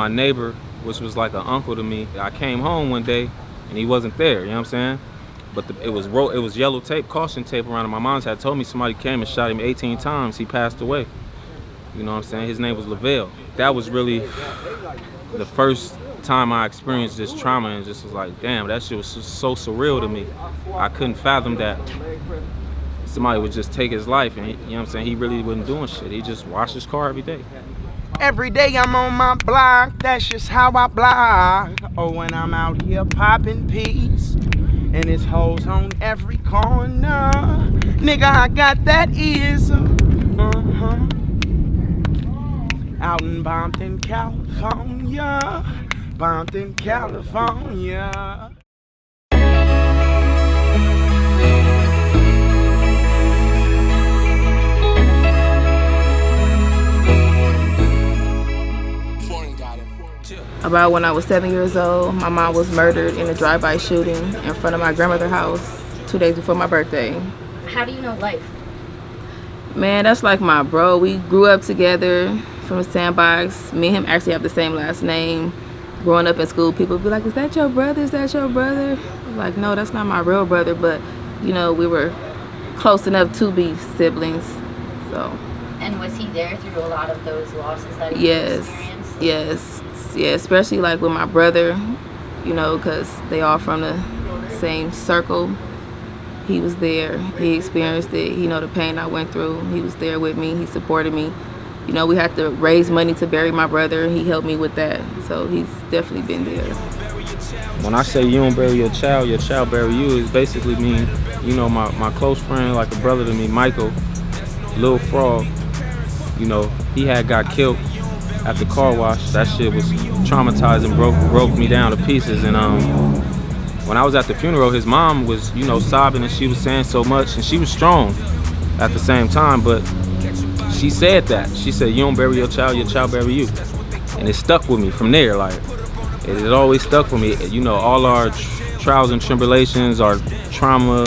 my neighbor, which was like an uncle to me, I came home one day and he wasn't there, you know what I'm saying? But it was yellow tape, caution tape around him. My mom's had told me somebody came and shot him 18 times. He passed away. You know what I'm saying? His name was Lavelle. That was really the first time I experienced this trauma, and just was like, damn, that shit was just so surreal to me. I couldn't fathom that somebody would just take his life, and you know what I'm saying? He really wasn't doing shit. He just washed his car every day. Every day I'm on my block, that's just how I block. Oh, when I'm out here popping peas, and it's hoes on every corner. Nigga, I got that ism. Out in Compton, California. Compton, California. About when I was 7 years old, my mom was murdered in a drive-by shooting in front of my grandmother's house 2 days before my birthday. How do you know Life? Man, that's like my bro. We grew up together from a sandbox. Me and him actually have the same last name. Growing up in school, people would be like, is that your brother? Is that your brother? I'm like, no, that's not my real brother. But, you know, we were close enough to be siblings. So. And was he there through a lot of those losses that you experienced? Yes. Yeah, especially like with my brother, you know, because they all from the same circle. He was there. He experienced it. He know the pain I went through. He was there with me. He supported me. You know, we had to raise money to bury my brother. He helped me with that. So he's definitely been there. When I say you don't bury your child bury you, it basically mean, you know, my close friend, like a brother to me, Michael, Lil Frog, you know, he had got killed at the car wash. That shit was traumatizing, broke me down to pieces. And when I was at the funeral, his mom was, you know, sobbing, and she was saying so much, and she was strong at the same time, but she said that. She said, you don't bury your child bury you. And it stuck with me from there. Like, it always stuck with me. You know, all our trials and tribulations, our trauma,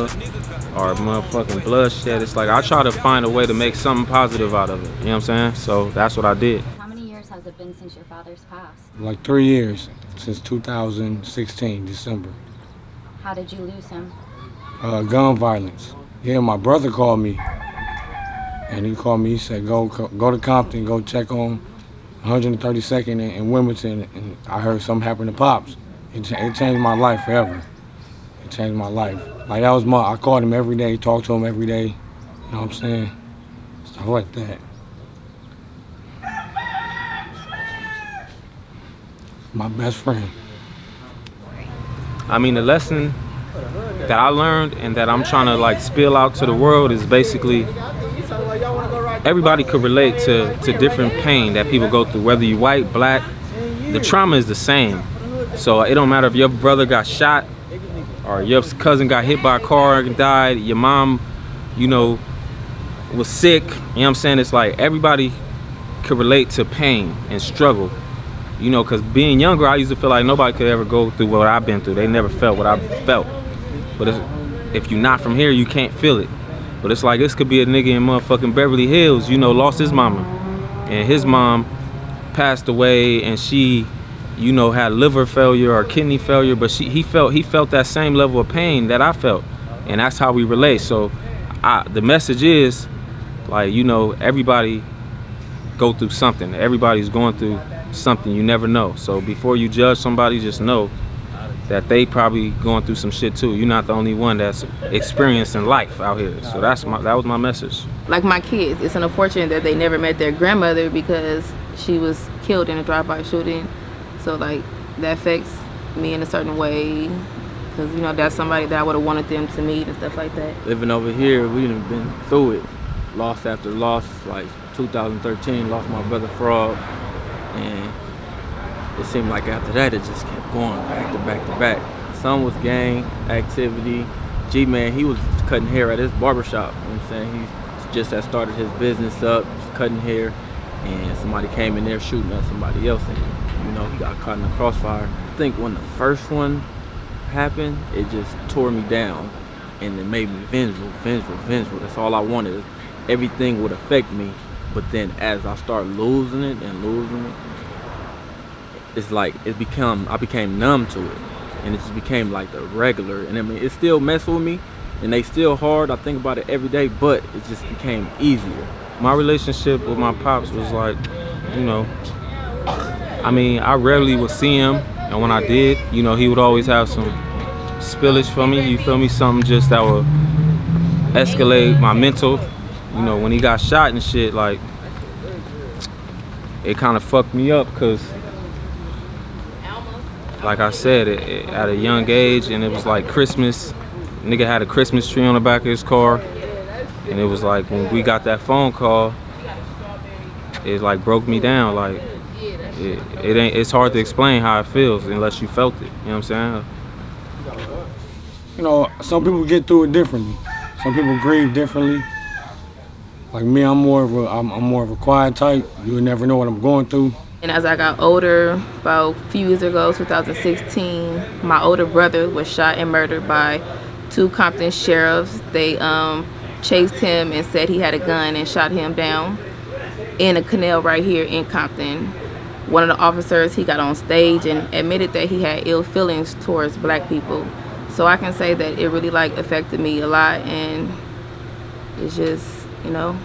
our motherfucking bloodshed, it's like I try to find a way to make something positive out of it. You know what I'm saying? So that's what I did. How many years has it been since your father's passed? Like 3 years, since 2016, December. How did you lose him? Gun violence. Yeah, my brother called me. And he called me, he said, go to Compton, go check on 132nd in Wilmington. And I heard something happened to Pops. It changed my life forever. It changed my life. Like, that was I called him every day, talked to him every day. You know what I'm saying? Stuff like that. My best friend. I mean, the lesson that I learned and that I'm trying to like spill out to the world is basically everybody could relate to different pain that people go through, whether you white, black. The trauma is the same. So it don't matter if your brother got shot or your cousin got hit by a car and died, your mom, you know, was sick. You know what I'm saying? It's like everybody could relate to pain and struggle. You know, because being younger, I used to feel like nobody could ever go through what I've been through. They never felt what I felt. But if you're not from here, you can't feel it. But it's like this could be a nigga in motherfucking Beverly Hills, you know, lost his mama. And his mom passed away, and she, you know, had liver failure or kidney failure, but he felt that same level of pain that I felt. And that's how we relate. So the message is, like, you know, everybody go through something. Everybody's going through something. You never know. So before you judge somebody, just know that they probably going through some shit too. You're not the only one that's experiencing life out here. So that was my message. Like my kids, it's unfortunate that they never met their grandmother because she was killed in a drive-by shooting. So like that affects me in a certain way, because you know that's somebody that I would have wanted them to meet and stuff like that. Living over here, we've been through it, loss after loss. Like 2013, lost my brother Frog, and it seemed like after that it just kept going back to back to back. Some was gang activity. G-Man, he was cutting hair at his barbershop. You know what I'm saying? He just had started his business up, cutting hair, and somebody came in there shooting at somebody else, and you know, he got caught in the crossfire. I think when the first one happened, it just tore me down, and it made me vengeful. That's all I wanted. Everything would affect me, but then as I start losing it, it's like I became numb to it, and it just became like the regular. And I mean, it still mess with me, and they still hard. I think about it every day, but it just became easier. My relationship with my pops was like, you know, I mean, I rarely would see him, and when I did, you know, he would always have some spillage for me, you feel me? Something just that would escalate my mental. You know, when he got shot and shit, like, it kind of fucked me up, because like I said, at a young age, and it was like Christmas, nigga had a Christmas tree on the back of his car, and it was like when we got that phone call, it like broke me down. Like, it's hard to explain how it feels unless you felt it, you know what I'm saying? You know, some people get through it differently. Some people grieve differently. Like me, I'm more of a quiet type. You would never know what I'm going through. And as I got older, about a few years ago, 2016, my older brother was shot and murdered by 2 Compton sheriffs. They chased him and said he had a gun and shot him down in a canal right here in Compton. One of the officers, he got on stage and admitted that he had ill feelings towards black people. So I can say that it really like affected me a lot, and it's just, you know,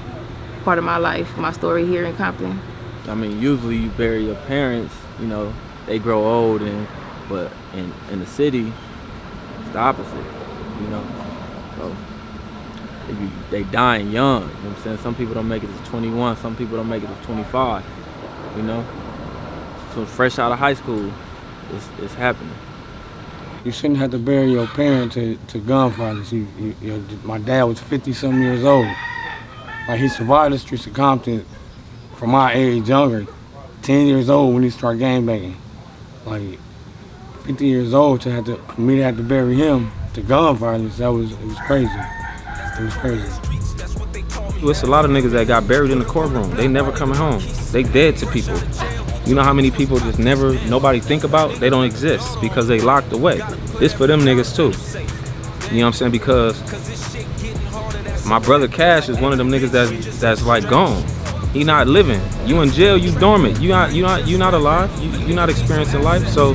part of my life, my story here in Compton. I mean, usually you bury your parents, you know, they grow old, but in the city, it's the opposite, you know. So they dying young, you know what I'm saying? Some people don't make it to 21, some people don't make it to 25, you know. So fresh out of high school, it's happening. You shouldn't have to bury your parent to gun violence. My dad was 50-something years old. Like, he survived the streets of Compton from my age, younger, 10 years old when he started gangbanging. Like, 50 years old for me to have to bury him to gun violence, it was crazy. It was crazy. It's a lot of niggas that got buried in the courtroom. They never coming home. They dead to people. You know how many people just nobody think about? They don't exist because they locked away. It's for them niggas too. You know what I'm saying? Because my brother Cash is one of them niggas that's like gone. He not living. You in jail, you dormant. You not alive. You not experiencing life. So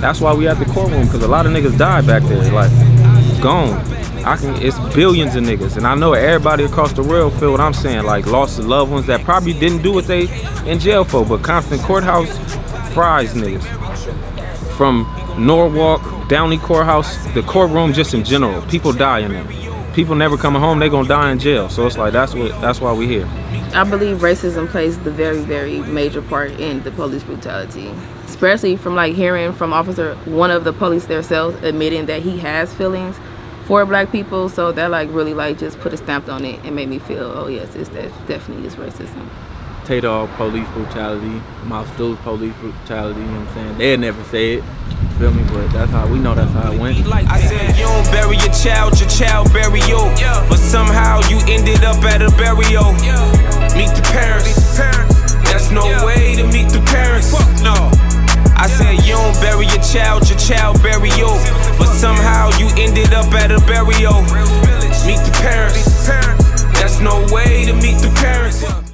that's why we at the courtroom, because a lot of niggas died back there. Like, gone. It's billions of niggas, and I know everybody across the world feel what I'm saying, like lost of loved ones that probably didn't do what they in jail for, but Compton Courthouse fries niggas. From Norwalk, Downey Courthouse, the courtroom just in general, people die in there. People never coming home, they gonna die in jail. So it's like, that's why we here. I believe racism plays the very, very major part in the police brutality. Especially from like hearing from one of the police themselves admitting that he has feelings for black people, so that like really like just put a stamp on it and made me feel, oh yes, that definitely is racism. Tay-Dog police brutality, Mouse Deuce police brutality, you know what I'm saying? They'd never say it, feel me? But that's how we know that's how it went. I said you don't bury your child bury you. But somehow you ended up at a burial. Meet the parents. There's no way to meet the parents. No. I said you don't bury your child bury you. But somehow you ended up at a burial. Meet the parents. There's no way to meet the parents.